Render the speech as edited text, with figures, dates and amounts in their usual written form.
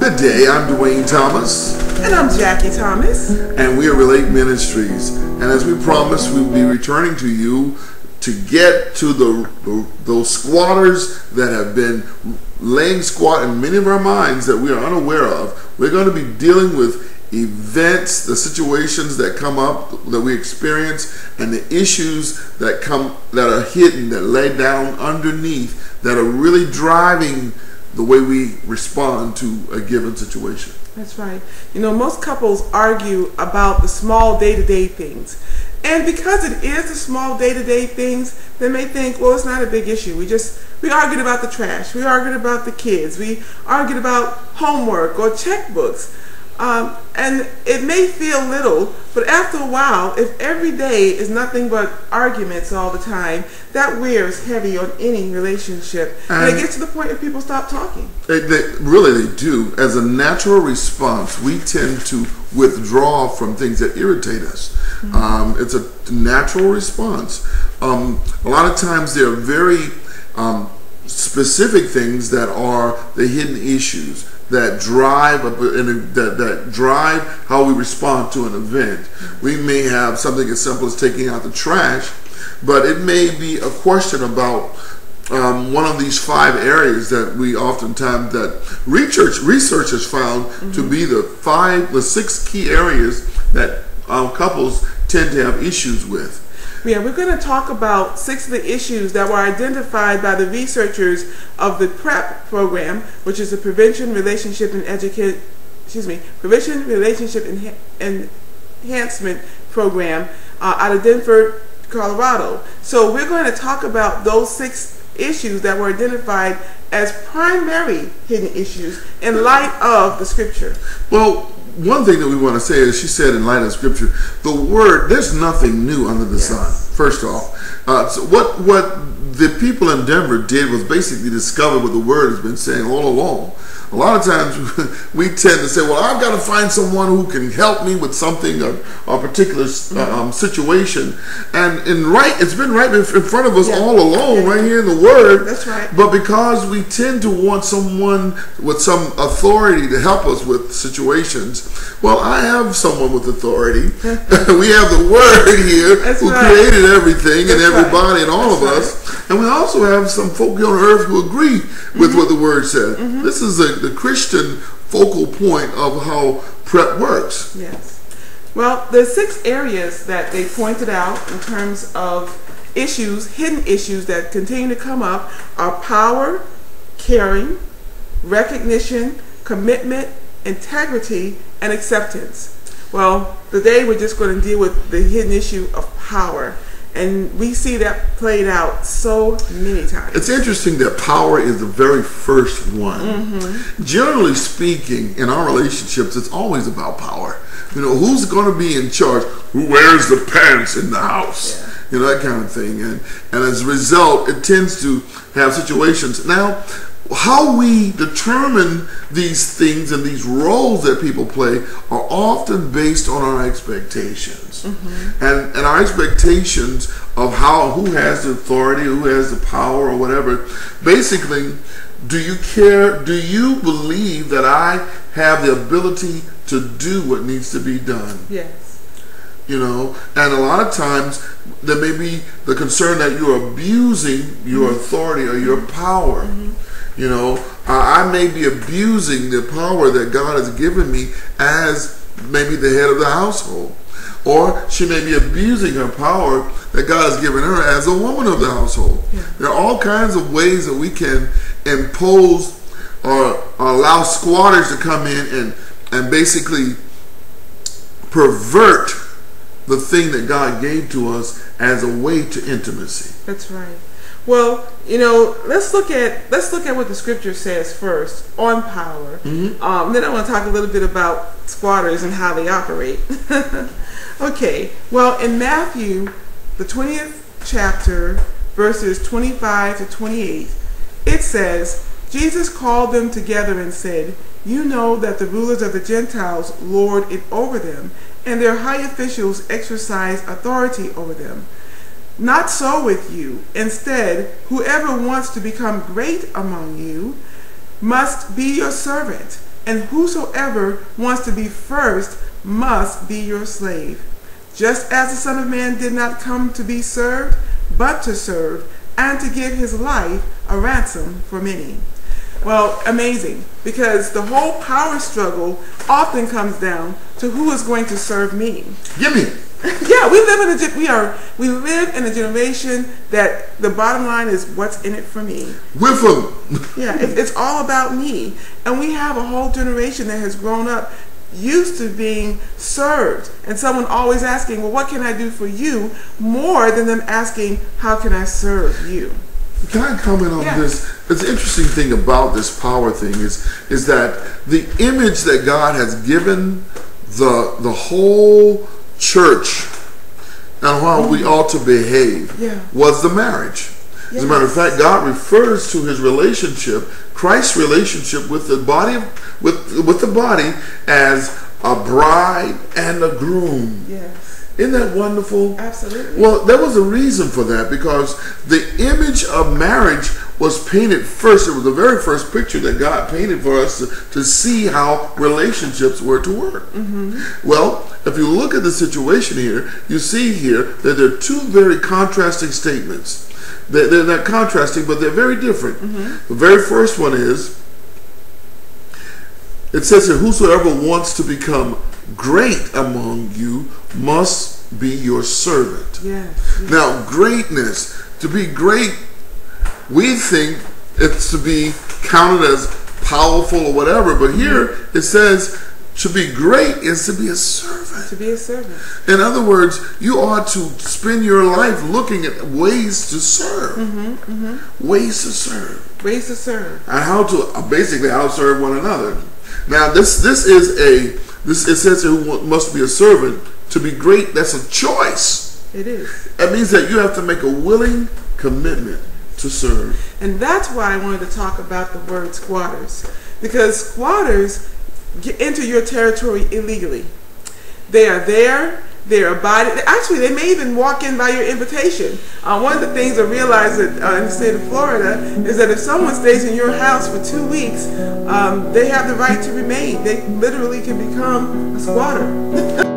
Good day, I'm Dwayne Thomas. And I'm Jackie Thomas. And we are Relate Ministries. And as we promised, we'll be returning to you to get to those squatters that have been laying squat in many of our minds that we are unaware of. We're going to be dealing with events, the situations that come up that we experience, and the issues that are hidden, that lay down underneath, that are really driving the way we respond to a given situation. That's right. You know, most couples argue about the small day-to-day things. And because it is the small day-to-day things, they may think, well, it's not a big issue. We argued about the trash. We argued about the kids. We argued about homework or checkbooks. And it may feel little, but after a while, if every day is nothing but arguments all the time, that wears heavy on any relationship. And it gets to the point where people stop talking. They do. As a natural response, we tend to withdraw from things that irritate us. Mm-hmm. It's a natural response. A lot of times there are very specific things that are the hidden issues that drive how we respond to an event. We may have something as simple as taking out the trash, but it may be a question about one of these 5 areas that we oftentimes that research has found mm-hmm. to be the 6 key areas that couples tend to have issues with. Yeah, we're going to talk about 6 of the issues that were identified by the researchers of the PrEP program, which is the Prevention Relationship Enhancement Program out of Denver, Colorado. So we're going to talk about those 6 issues that were identified as primary hidden issues in light of the scripture. Well, one thing that we want to say is, she said in light of scripture, the word, there's nothing new under the sun, first off. So what the people in Denver did was basically discover what the word has been saying all along. A lot of times we tend to say, well, I've got to find someone who can help me with something or a particular situation. And it's been right in front of us all along, right here in the Word. That's right. But because we tend to want someone with some authority to help us with situations, well, I have someone with authority. We have the Word here who created everything and everybody and all of us. And we also have some folk on earth who agree with what the Word says. This is the Christian focal point of how PrEP works. Yes. Well, the 6 areas that they pointed out in terms of issues, hidden issues that continue to come up are power, caring, recognition, commitment, integrity, and acceptance. Well, today we're just going to deal with the hidden issue of power. And we see that played out so many times. It's interesting that power is the very first one. Generally speaking, in our relationships, it's always about power. You know, who's going to be in charge? Who wears the pants in the house? Yeah. You know, that kind of thing. And as a result, it tends to have situations. Now, how we determine these things and these roles that people play are often based on our expectations. And our expectations of who has the authority, who has the power or whatever. Basically, do you believe that I have the ability to do what needs to be done? Yes. You know, and a lot of times there may be the concern that you're abusing your authority or your power. You know, I may be abusing the power that God has given me as maybe the head of the household. Or she may be abusing her power that God has given her as a woman of the household. Yeah. There are all kinds of ways that we can impose or allow squatters to come in and basically pervert the thing that God gave to us as a way to intimacy. That's right. Well, you know, let's look at what the scripture says first on power. Then I want to talk a little bit about squatters and how they operate. Okay. Well, in Matthew, the 20th chapter, verses 25 to 28, it says, Jesus called them together and said, "You know that the rulers of the Gentiles lord it over them, and their high officials exercise authority over them. Not so with you. Instead, whoever wants to become great among you must be your servant, and whosoever wants to be first must be your slave. Just as the Son of Man did not come to be served, but to serve, and to give his life a ransom for many. Well, amazing, because the whole power struggle often comes down to who is going to serve me. Give me. Yeah, we live in a generation that the bottom line is what's in it for me. With them. Yeah, it's all about me. And we have a whole generation that has grown up used to being served, and someone always asking, well, what can I do for you, more than them asking, how can I serve you? Can I comment on this? The interesting thing about this power thing is that the image that God has given the whole church and how we ought to behave was the marriage. As a matter of fact, God refers to his relationship, Christ's relationship with the body, with the body, as a bride and a groom. Yes. Isn't that wonderful? Absolutely. Well, there was a reason for that, because the image of marriage was painted first. It was the very first picture that God painted for us to see how relationships were to work. Well, if you look at the situation here, you see here that there are two very contrasting statements. They're not contrasting, but they're very different. The very first one is, it says here, whosoever wants to become great among you must be your servant. Yes. Now, greatness, to be great, we think it's to be counted as powerful or whatever, but here it says to be great is to be a servant. To be a servant. In other words, you ought to spend your life looking at ways to serve. Ways to serve. Ways to serve. And how to basically how to serve one another. Now, it says who must be a servant. To be great, that's a choice. It is. That means that you have to make a willing commitment to serve. And that's why I wanted to talk about the word squatters. Because squatters enter your territory illegally. They are there. They're abiding. Actually, they may even walk in by your invitation. One of the things I realized that in the state of Florida is that if someone stays in your house for 2 weeks, they have the right to remain. They literally can become a squatter.